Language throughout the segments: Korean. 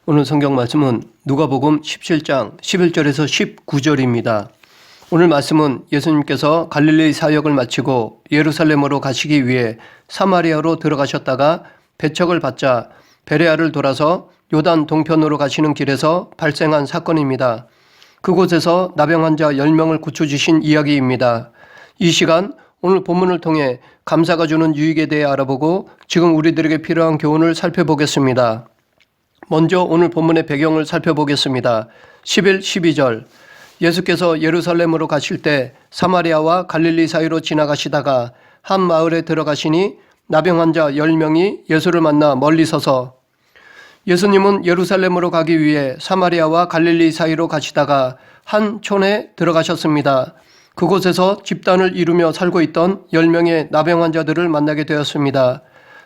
오늘 성경 말씀은 누가복음 17장 11절에서 19절입니다. 오늘 말씀은 예수님께서 갈릴리 사역을 마치고 예루살렘으로 가시기 위해 사마리아로 들어가셨다가 배척을 받자 베레아를 돌아서 요단 동편으로 가시는 길에서 발생한 사건입니다. 그곳에서 나병 환자 10명을 고쳐주신 이야기입니다. 이 시간 오늘 본문을 통해 감사가 주는 유익에 대해 알아보고 지금 우리들에게 필요한 교훈을 살펴보겠습니다. 먼저 오늘 본문의 배경을 살펴보겠습니다. 11, 12절 예수께서 예루살렘으로 가실 때 사마리아와 갈릴리 사이로 지나가시다가 한 마을에 들어가시니 나병 환자 10명이 예수를 만나 멀리 서서 예수님은 예루살렘으로 가기 위해 사마리아와 갈릴리 사이로 가시다가 한 촌에 들어가셨습니다. 그곳에서 집단을 이루며 살고 있던 10명의 나병 환자들을 만나게 되었습니다.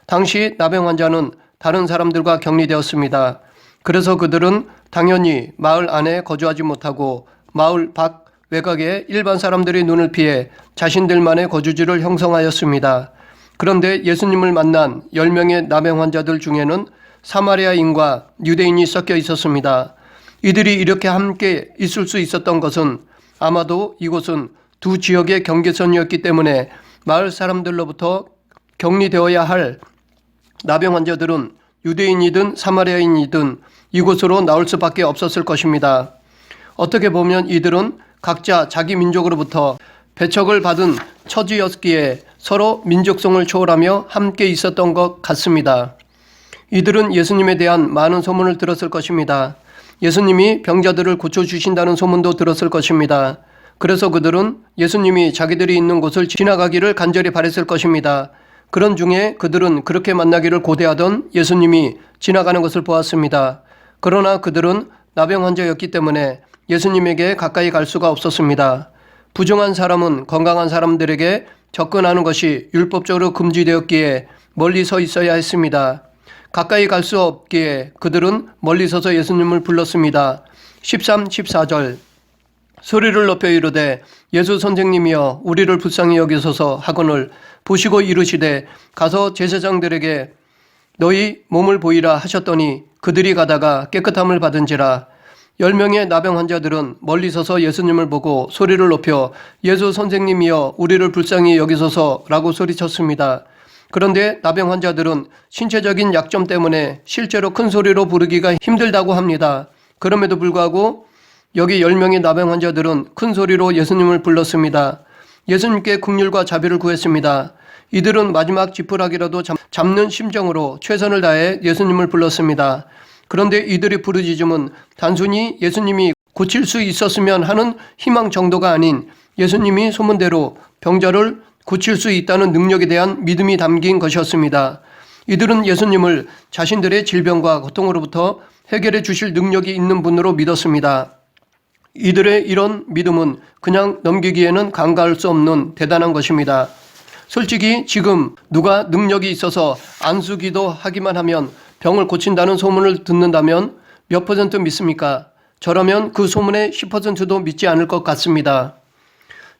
당시 나병 환자는 다른 사람들과 격리되었습니다. 그래서 그들은 당연히 마을 안에 거주하지 못하고 마을 밖 외곽에 일반 사람들의 눈을 피해 자신들만의 거주지를 형성하였습니다. 그런데 예수님을 만난 10명의 나병 환자들 중에는 사마리아인과 유대인이 섞여 있었습니다. 이들이 이렇게 함께 있을 수 있었던 것은 아마도 이곳은 두 지역의 경계선이었기 때문에 마을 사람들로부터 격리되어야 할 나병 환자들은 유대인이든 사마리아인이든 이곳으로 나올 수밖에 없었을 것입니다. 어떻게 보면 이들은 각자 자기 민족으로부터 배척을 받은 처지였기에 서로 민족성을 초월하며 함께 있었던 것 같습니다. 이들은 예수님에 대한 많은 소문을 들었을 것입니다. 예수님이 병자들을 고쳐주신다는 소문도 들었을 것입니다. 그래서 그들은 예수님이 자기들이 있는 곳을 지나가기를 간절히 바랬을 것입니다. 그런 중에 그들은 그렇게 만나기를 고대하던 예수님이 지나가는 것을 보았습니다. 그러나 그들은 나병 환자였기 때문에 예수님에게 가까이 갈 수가 없었습니다. 부정한 사람은 건강한 사람들에게 접근하는 것이 율법적으로 금지되었기에 멀리 서 있어야 했습니다. 가까이 갈 수 없기에 그들은 멀리 서서 예수님을 불렀습니다. 13, 14절 소리를 높여 이르되 예수 선생님이여 우리를 불쌍히 여기소서 하거늘 보시고 이르시되 가서 제사장들에게 너희 몸을 보이라 하셨더니 그들이 가다가 깨끗함을 받은지라. 10명의 나병 환자들은 멀리 서서 예수님을 보고 소리를 높여 예수 선생님이여 우리를 불쌍히 여기소서라고 소리쳤습니다. 그런데 나병 환자들은 신체적인 약점 때문에 실제로 큰 소리로 부르기가 힘들다고 합니다. 그럼에도 불구하고 여기 10명의 나병 환자들은 큰 소리로 예수님을 불렀습니다. 예수님께 긍휼과 자비를 구했습니다. 이들은 마지막 지푸라기라도 잡는 심정으로 최선을 다해 예수님을 불렀습니다. 그런데 이들의 부르짖음은 단순히 예수님이 고칠 수 있었으면 하는 희망 정도가 아닌 예수님이 소문대로 병자를 고칠 수 있다는 능력에 대한 믿음이 담긴 것이었습니다. 이들은 예수님을 자신들의 질병과 고통으로부터 해결해 주실 능력이 있는 분으로 믿었습니다. 이들의 이런 믿음은 그냥 넘기기에는 간과할 수 없는 대단한 것입니다. 솔직히 지금 누가 능력이 있어서 안수기도 하기만 하면 병을 고친다는 소문을 듣는다면 몇 퍼센트 믿습니까? 저라면 그 소문의 10%도 믿지 않을 것 같습니다.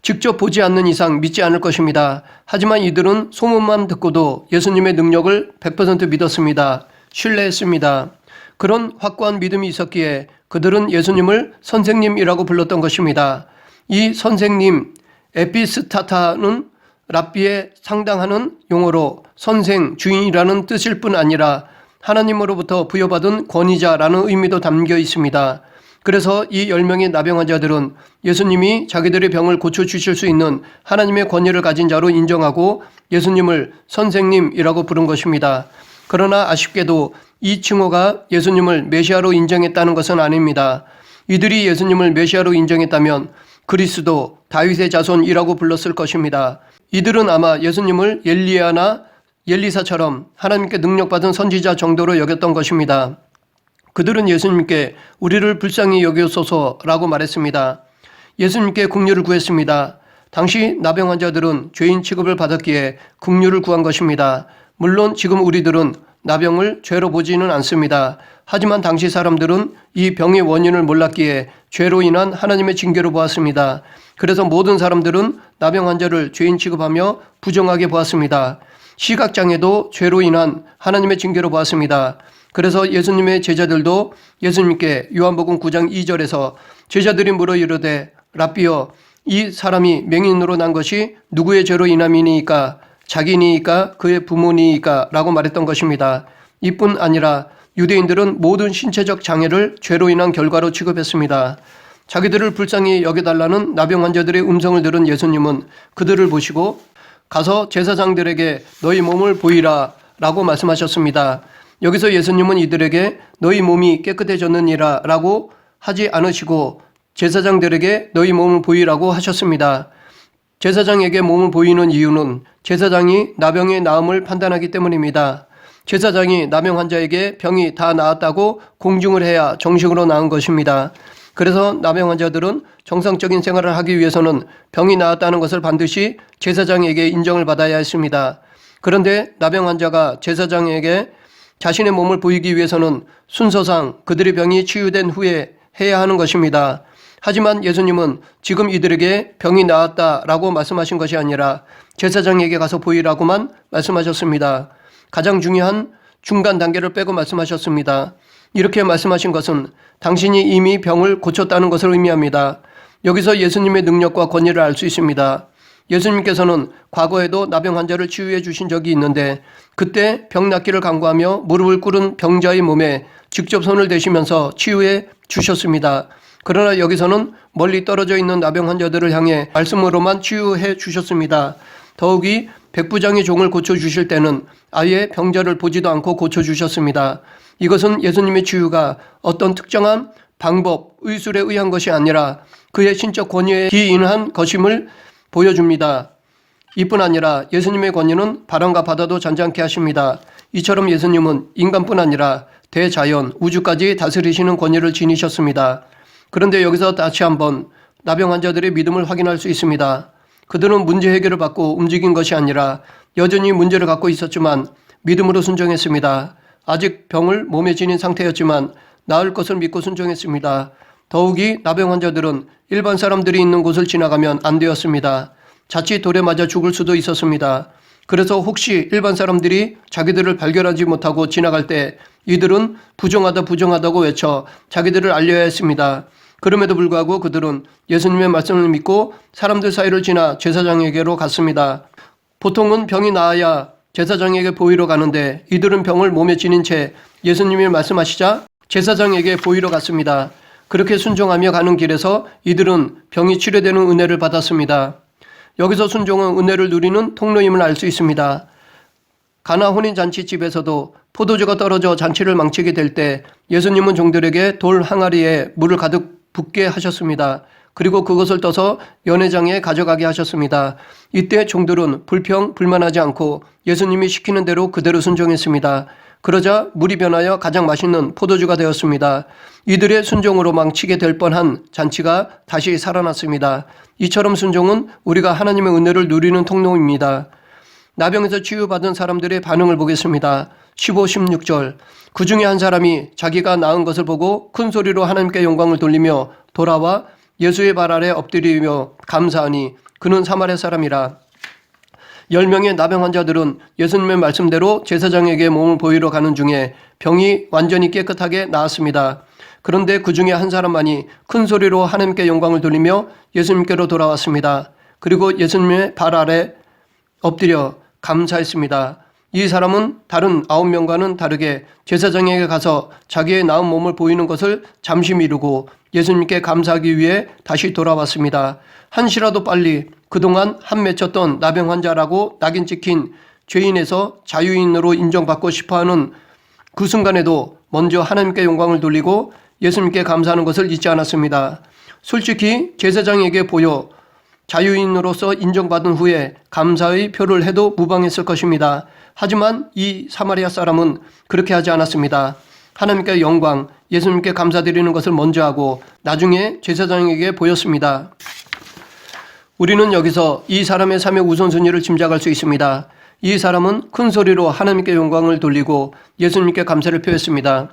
직접 보지 않는 이상 믿지 않을 것입니다. 하지만 이들은 소문만 듣고도 예수님의 능력을 100% 믿었습니다. 신뢰했습니다. 그런 확고한 믿음이 있었기에 그들은 예수님을 선생님이라고 불렀던 것입니다. 이 선생님, 에피스타타는 랍비에 상당하는 용어로 선생, 주인이라는 뜻일 뿐 아니라 하나님으로부터 부여받은 권위자라는 의미도 담겨 있습니다. 그래서 이 10명의 나병 환자들은 예수님이 자기들의 병을 고쳐주실 수 있는 하나님의 권위를 가진 자로 인정하고 예수님을 선생님이라고 부른 것입니다. 그러나 아쉽게도 이 칭호가 예수님을 메시아로 인정했다는 것은 아닙니다. 이들이 예수님을 메시아로 인정했다면 그리스도, 다윗의 자손이라고 불렀을 것입니다. 이들은 아마 예수님을 엘리야나 엘리사처럼 하나님께 능력받은 선지자 정도로 여겼던 것입니다. 그들은 예수님께 우리를 불쌍히 여기소서라고 말했습니다. 예수님께 긍휼을 구했습니다. 당시 나병 환자들은 죄인 취급을 받았기에 긍휼을 구한 것입니다. 물론 지금 우리들은 나병을 죄로 보지는 않습니다. 하지만 당시 사람들은 이 병의 원인을 몰랐기에 죄로 인한 하나님의 징계로 보았습니다. 그래서 모든 사람들은 나병 환자를 죄인 취급하며 부정하게 보았습니다. 시각장애도 죄로 인한 하나님의 징계로 보았습니다. 그래서 예수님의 제자들도 예수님께 요한복음 9장 2절에서 제자들이 물어 이르되 랍비여 이 사람이 맹인으로 난 것이 누구의 죄로 인함이니이까 자기니이까 그의 부모니이까 라고 말했던 것입니다. 이뿐 아니라 유대인들은 모든 신체적 장애를 죄로 인한 결과로 취급했습니다. 자기들을 불쌍히 여겨달라는 나병 환자들의 음성을 들은 예수님은 그들을 보시고 가서 제사장들에게 너희 몸을 보이라 라고 말씀하셨습니다. 여기서 예수님은 이들에게 너희 몸이 깨끗해졌느니라 라고 하지 않으시고 제사장들에게 너희 몸을 보이라고 하셨습니다. 제사장에게 몸을 보이는 이유는 제사장이 나병의 나음을 판단하기 때문입니다. 제사장이 나병 환자에게 병이 다 나았다고 공증을 해야 정식으로 나은 것입니다. 그래서 나병 환자들은 정상적인 생활을 하기 위해서는 병이 나았다는 것을 반드시 제사장에게 인정을 받아야 했습니다. 그런데 나병 환자가 제사장에게 자신의 몸을 보이기 위해서는 순서상 그들의 병이 치유된 후에 해야 하는 것입니다. 하지만 예수님은 지금 이들에게 병이 나았다라고 말씀하신 것이 아니라 제사장에게 가서 보이라고만 말씀하셨습니다. 가장 중요한 중간 단계를 빼고 말씀하셨습니다. 이렇게 말씀하신 것은 당신이 이미 병을 고쳤다는 것을 의미합니다. 여기서 예수님의 능력과 권위를 알 수 있습니다. 예수님께서는 과거에도 나병 환자를 치유해 주신 적이 있는데 그때 병 낫기를 간구하며 무릎을 꿇은 병자의 몸에 직접 손을 대시면서 치유해 주셨습니다. 그러나 여기서는 멀리 떨어져 있는 나병 환자들을 향해 말씀으로만 치유해 주셨습니다. 더욱이 백부장의 종을 고쳐주실 때는 아예 병자를 보지도 않고 고쳐주셨습니다. 이것은 예수님의 치유가 어떤 특정한 방법, 의술에 의한 것이 아니라 그의 신적 권위에 기인한 것임을 보여줍니다. 이뿐 아니라 예수님의 권위는 바람과 바다도 잔잔케 하십니다. 이처럼 예수님은 인간뿐 아니라 대자연, 우주까지 다스리시는 권위를 지니셨습니다. 그런데 여기서 다시 한번 나병 환자들의 믿음을 확인할 수 있습니다. 그들은 문제 해결을 받고 움직인 것이 아니라 여전히 문제를 갖고 있었지만 믿음으로 순종했습니다. 아직 병을 몸에 지닌 상태였지만 나을 것을 믿고 순종했습니다. 더욱이 나병 환자들은 일반 사람들이 있는 곳을 지나가면 안 되었습니다. 자칫 돌에 맞아 죽을 수도 있었습니다. 그래서 혹시 일반 사람들이 자기들을 발견하지 못하고 지나갈 때 이들은 부정하다고 외쳐 자기들을 알려야 했습니다. 그럼에도 불구하고 그들은 예수님의 말씀을 믿고 사람들 사이를 지나 제사장에게로 갔습니다. 보통은 병이 나아야 제사장에게 보이러 가는데 이들은 병을 몸에 지닌 채 예수님이 말씀하시자 제사장에게 보이러 갔습니다. 그렇게 순종하며 가는 길에서 이들은 병이 치료되는 은혜를 받았습니다. 여기서 순종은 은혜를 누리는 통로임을 알 수 있습니다. 가나 혼인잔치집에서도 포도주가 떨어져 잔치를 망치게 될 때 예수님은 종들에게 돌 항아리에 물을 가득 붓게 하셨습니다. 그리고 그것을 떠서 연회장에 가져가게 하셨습니다. 이때 종들은 불평불만하지 않고 예수님이 시키는 대로 그대로 순종했습니다. 그러자 물이 변하여 가장 맛있는 포도주가 되었습니다. 이들의 순종으로 망치게 될 뻔한 잔치가 다시 살아났습니다. 이처럼 순종은 우리가 하나님의 은혜를 누리는 통로입니다. 나병에서 치유받은 사람들의 반응을 보겠습니다. 15, 16절 그 중에 한 사람이 자기가 나은 것을 보고 큰 소리로 하나님께 영광을 돌리며 돌아와 예수의 발 아래 엎드리며 감사하니 그는 사마리아 사람이라. 10명의 나병 환자들은 예수님의 말씀대로 제사장에게 몸을 보이러 가는 중에 병이 완전히 깨끗하게 나았습니다. 그런데 그 중에 한 사람만이 큰 소리로 하나님께 영광을 돌리며 예수님께로 돌아왔습니다. 그리고 예수님의 발 아래 엎드려 감사했습니다. 이 사람은 다른 9명과는 다르게 제사장에게 가서 자기의 나은 몸을 보이는 것을 잠시 미루고 예수님께 감사하기 위해 다시 돌아왔습니다. 한시라도 빨리 그동안 한 맺혔던 나병 환자라고 낙인 찍힌 죄인에서 자유인으로 인정받고 싶어하는 그 순간에도 먼저 하나님께 영광을 돌리고 예수님께 감사하는 것을 잊지 않았습니다. 솔직히 제사장에게 보여 자유인으로서 인정받은 후에 감사의 표를 해도 무방했을 것입니다. 하지만 이 사마리아 사람은 그렇게 하지 않았습니다. 하나님께 영광, 예수님께 감사드리는 것을 먼저 하고 나중에 제사장에게 보였습니다. 우리는 여기서 이 사람의 삶의 우선순위를 짐작할 수 있습니다. 이 사람은 큰 소리로 하나님께 영광을 돌리고 예수님께 감사를 표했습니다.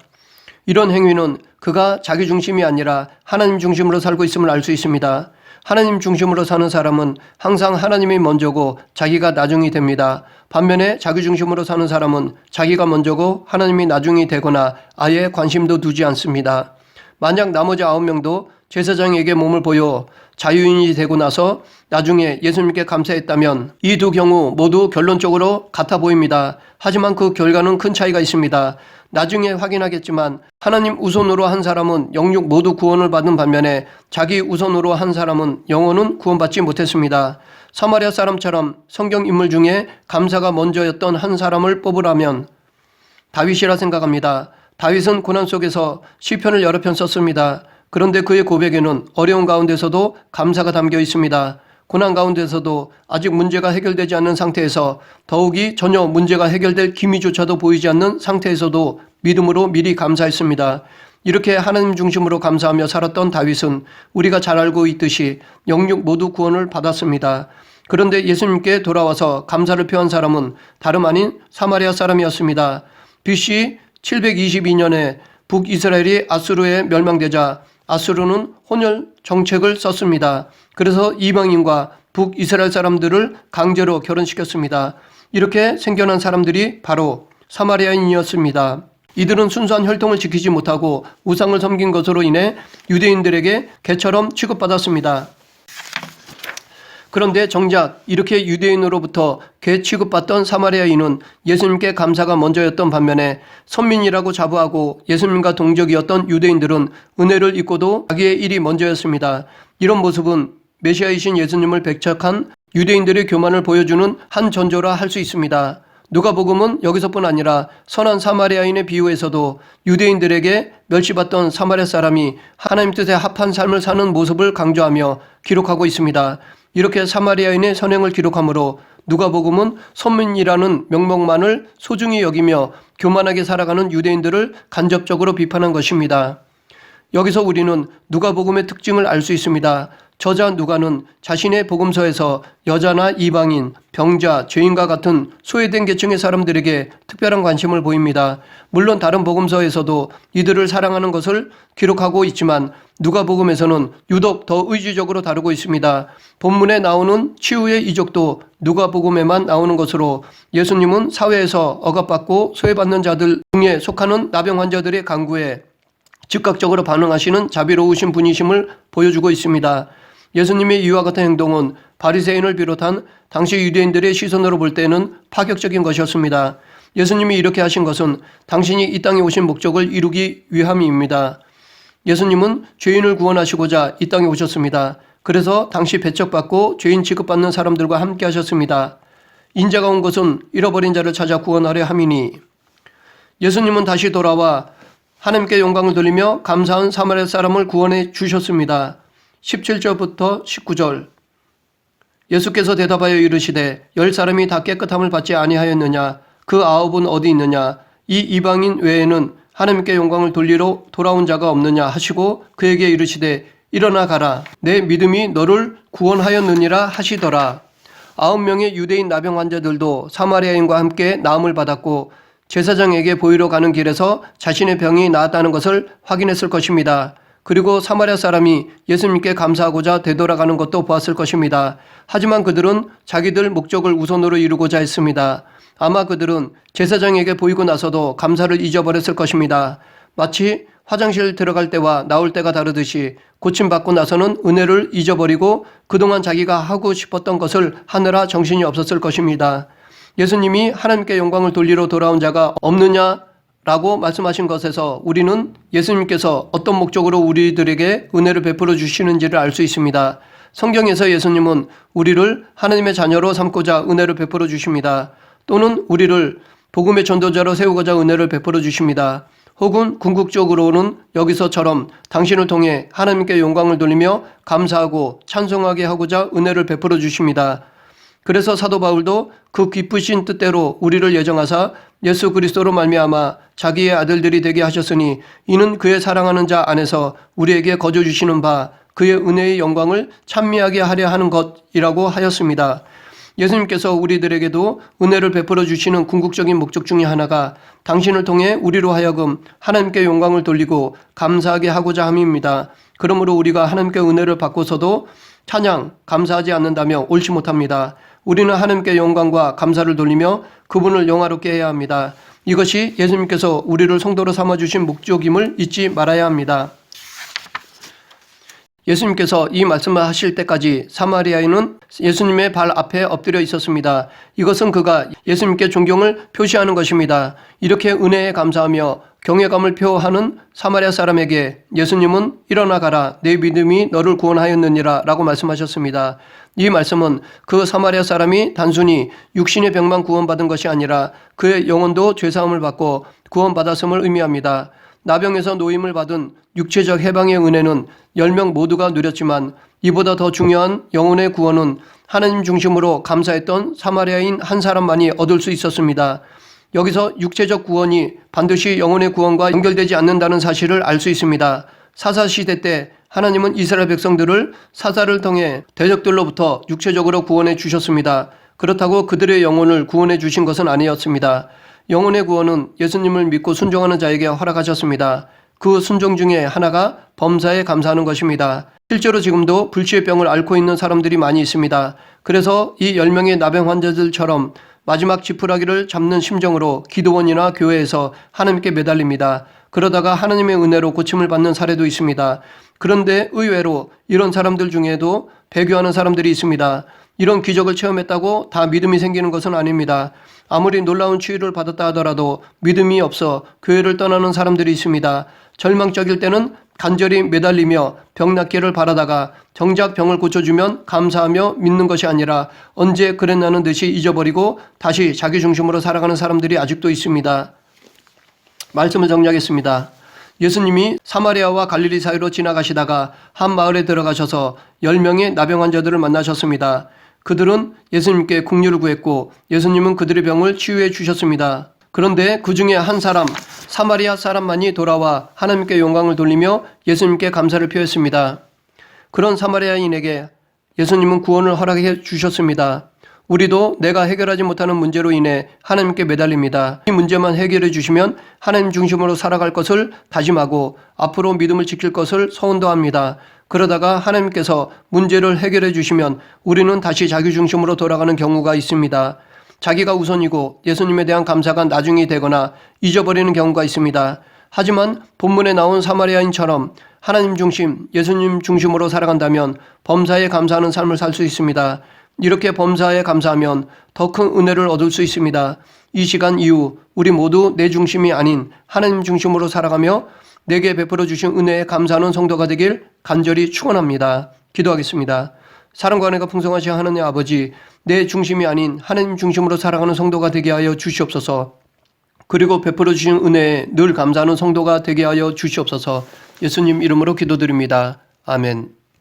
이런 행위는 그가 자기 중심이 아니라 하나님 중심으로 살고 있음을 알 수 있습니다. 하나님 중심으로 사는 사람은 항상 하나님이 먼저고 자기가 나중이 됩니다. 반면에 자기 중심으로 사는 사람은 자기가 먼저고 하나님이 나중이 되거나 아예 관심도 두지 않습니다. 만약 나머지 9명도 제사장에게 몸을 보여 자유인이 되고 나서 나중에 예수님께 감사했다면 이 두 경우 모두 결론적으로 같아 보입니다. 하지만 그 결과는 큰 차이가 있습니다. 나중에 확인하겠지만 하나님 우선으로 한 사람은 영육 모두 구원을 받은 반면에 자기 우선으로 한 사람은 영혼은 구원받지 못했습니다. 사마리아 사람처럼 성경 인물 중에 감사가 먼저였던 한 사람을 뽑으라면 다윗이라 생각합니다. 다윗은 고난 속에서 시편을 여러 편 썼습니다. 그런데 그의 고백에는 어려운 가운데서도 감사가 담겨 있습니다. 고난 가운데서도 아직 문제가 해결되지 않는 상태에서 더욱이 전혀 문제가 해결될 기미조차도 보이지 않는 상태에서도 믿음으로 미리 감사했습니다. 이렇게 하나님 중심으로 감사하며 살았던 다윗은 우리가 잘 알고 있듯이 영육 모두 구원을 받았습니다. 그런데 예수님께 돌아와서 감사를 표한 사람은 다름 아닌 사마리아 사람이었습니다. BC 722년에 북이스라엘이 아수르에 멸망되자 아수르는 혼혈 정책을 썼습니다. 그래서 이방인과 북이스라엘 사람들을 강제로 결혼시켰습니다. 이렇게 생겨난 사람들이 바로 사마리아인이었습니다. 이들은 순수한 혈통을 지키지 못하고 우상을 섬긴 것으로 인해 유대인들에게 개처럼 취급받았습니다. 그런데 정작 이렇게 유대인으로부터 개 취급받던 사마리아인은 예수님께 감사가 먼저였던 반면에 선민이라고 자부하고 예수님과 동족이었던 유대인들은 은혜를 입고도 자기의 일이 먼저였습니다. 이런 모습은 메시아이신 예수님을 배척한 유대인들의 교만을 보여주는 한 전조라 할 수 있습니다. 누가복음은 여기서뿐 아니라 선한 사마리아인의 비유에서도 유대인들에게 멸시받던 사마리아 사람이 하나님 뜻에 합한 삶을 사는 모습을 강조하며 기록하고 있습니다. 이렇게 사마리아인의 선행을 기록하므로 누가복음은 선민이라는 명목만을 소중히 여기며 교만하게 살아가는 유대인들을 간접적으로 비판한 것입니다. 여기서 우리는 누가복음의 특징을 알 수 있습니다. 저자 누가는 자신의 복음서에서 여자나 이방인, 병자, 죄인과 같은 소외된 계층의 사람들에게 특별한 관심을 보입니다. 물론 다른 복음서에서도 이들을 사랑하는 것을 기록하고 있지만 누가복음에서는 유독 더 의지적으로 다루고 있습니다. 본문에 나오는 치유의 이적도 누가복음에만 나오는 것으로 예수님은 사회에서 억압받고 소외받는 자들 중에 속하는 나병 환자들의 간구에 즉각적으로 반응하시는 자비로우신 분이심을 보여주고 있습니다. 예수님의 이와 같은 행동은 바리새인을 비롯한 당시 유대인들의 시선으로 볼 때는 파격적인 것이었습니다. 예수님이 이렇게 하신 것은 당신이 이 땅에 오신 목적을 이루기 위함입니다. 예수님은 죄인을 구원하시고자 이 땅에 오셨습니다. 그래서 당시 배척받고 죄인 취급받는 사람들과 함께 하셨습니다. 인자가 온 것은 잃어버린 자를 찾아 구원하려 함이니 예수님은 다시 돌아와 하나님께 영광을 돌리며 감사한 사마리아 사람을 구원해 주셨습니다. 17절부터 19절 예수께서 대답하여 이르시되 10사람이 다 깨끗함을 받지 아니하였느냐 그 9은 어디 있느냐 이 이방인 외에는 하나님께 영광을 돌리러 돌아온 자가 없느냐 하시고 그에게 이르시되 일어나 가라 내 믿음이 너를 구원하였느니라 하시더라. 9명의 유대인 나병 환자들도 사마리아인과 함께 나음을 받았고 제사장에게 보이러 가는 길에서 자신의 병이 나았다는 것을 확인했을 것입니다. 그리고 사마리아 사람이 예수님께 감사하고자 되돌아가는 것도 보았을 것입니다. 하지만 그들은 자기들 목적을 우선으로 이루고자 했습니다. 아마 그들은 제사장에게 보이고 나서도 감사를 잊어버렸을 것입니다. 마치 화장실 들어갈 때와 나올 때가 다르듯이 고침받고 나서는 은혜를 잊어버리고 그동안 자기가 하고 싶었던 것을 하느라 정신이 없었을 것입니다. 예수님이 하나님께 영광을 돌리러 돌아온 자가 없느냐라고 말씀하신 것에서 우리는 예수님께서 어떤 목적으로 우리들에게 은혜를 베풀어 주시는지를 알 수 있습니다. 성경에서 예수님은 우리를 하나님의 자녀로 삼고자 은혜를 베풀어 주십니다. 또는 우리를 복음의 전도자로 세우고자 은혜를 베풀어 주십니다. 혹은 궁극적으로는 여기서처럼 당신을 통해 하나님께 영광을 돌리며 감사하고 찬송하게 하고자 은혜를 베풀어 주십니다. 그래서 사도 바울도 그 기쁘신 뜻대로 우리를 예정하사 예수 그리스도로 말미암아 자기의 아들들이 되게 하셨으니 이는 그의 사랑하는 자 안에서 우리에게 거저 주시는 바 그의 은혜의 영광을 찬미하게 하려 하는 것이라고 하였습니다. 예수님께서 우리들에게도 은혜를 베풀어 주시는 궁극적인 목적 중에 하나가 당신을 통해 우리로 하여금 하나님께 영광을 돌리고 감사하게 하고자 함입니다. 그러므로 우리가 하나님께 은혜를 받고서도 찬양, 감사하지 않는다며 옳지 못합니다. 우리는 하나님께 영광과 감사를 돌리며 그분을 영화롭게 해야 합니다. 이것이 예수님께서 우리를 성도로 삼아주신 목적임을 잊지 말아야 합니다. 예수님께서 이 말씀을 하실 때까지 사마리아인은 예수님의 발 앞에 엎드려 있었습니다. 이것은 그가 예수님께 존경을 표시하는 것입니다. 이렇게 은혜에 감사하며 경외감을 표하는 사마리아 사람에게 예수님은 일어나 가라, 내 믿음이 너를 구원하였느니라 라고 말씀하셨습니다. 이 말씀은 그 사마리아 사람이 단순히 육신의 병만 구원받은 것이 아니라 그의 영혼도 죄사함을 받고 구원받았음을 의미합니다. 나병에서 노임을 받은 육체적 해방의 은혜는 10명 모두가 누렸지만 이보다 더 중요한 영혼의 구원은 하나님 중심으로 감사했던 사마리아인 한 사람만이 얻을 수 있었습니다. 여기서 육체적 구원이 반드시 영혼의 구원과 연결되지 않는다는 사실을 알 수 있습니다. 사사시대 때 하나님은 이스라엘 백성들을 사사를 통해 대적들로부터 육체적으로 구원해 주셨습니다. 그렇다고 그들의 영혼을 구원해 주신 것은 아니었습니다. 영혼의 구원은 예수님을 믿고 순종하는 자에게 허락하셨습니다. 그 순종 중에 하나가 범사에 감사하는 것입니다. 실제로 지금도 불치의 병을 앓고 있는 사람들이 많이 있습니다. 그래서 이 10명의 나병 환자들처럼 마지막 지푸라기를 잡는 심정으로 기도원이나 교회에서 하나님께 매달립니다. 그러다가 하나님의 은혜로 고침을 받는 사례도 있습니다. 그런데 의외로 이런 사람들 중에도 배교하는 사람들이 있습니다. 이런 기적을 체험했다고 다 믿음이 생기는 것은 아닙니다. 아무리 놀라운 치유를 받았다 하더라도 믿음이 없어 교회를 떠나는 사람들이 있습니다. 절망적일 때는 간절히 매달리며 병 낫기를 바라다가 정작 병을 고쳐주면 감사하며 믿는 것이 아니라 언제 그랬나는 듯이 잊어버리고 다시 자기 중심으로 살아가는 사람들이 아직도 있습니다. 말씀을 정리하겠습니다. 예수님이 사마리아와 갈릴리 사이로 지나가시다가 한 마을에 들어가셔서 10명의 나병 환자들을 만나셨습니다. 그들은 예수님께 긍휼을 구했고 예수님은 그들의 병을 치유해 주셨습니다. 그런데 그 중에 한 사람, 사마리아 사람만이 돌아와 하나님께 영광을 돌리며 예수님께 감사를 표했습니다. 그런 사마리아인에게 예수님은 구원을 허락해 주셨습니다. 우리도 내가 해결하지 못하는 문제로 인해 하나님께 매달립니다. 이 문제만 해결해 주시면 하나님 중심으로 살아갈 것을 다짐하고 앞으로 믿음을 지킬 것을 소원도 합니다. 그러다가 하나님께서 문제를 해결해 주시면 우리는 다시 자기 중심으로 돌아가는 경우가 있습니다. 자기가 우선이고 예수님에 대한 감사가 나중이 되거나 잊어버리는 경우가 있습니다. 하지만 본문에 나온 사마리아인처럼 하나님 중심, 예수님 중심으로 살아간다면 범사에 감사하는 삶을 살 수 있습니다. 이렇게 범사에 감사하면 더 큰 은혜를 얻을 수 있습니다. 이 시간 이후 우리 모두 내 중심이 아닌 하나님 중심으로 살아가며 내게 베풀어 주신 은혜에 감사하는 성도가 되길 간절히 축원합니다. 기도하겠습니다. 사랑과 은혜가 풍성하신 하나님 아버지, 내 중심이 아닌 하나님 중심으로 살아가는 성도가 되게 하여 주시옵소서. 그리고 베풀어 주신 은혜에 늘 감사하는 성도가 되게 하여 주시옵소서. 예수님 이름으로 기도드립니다. 아멘.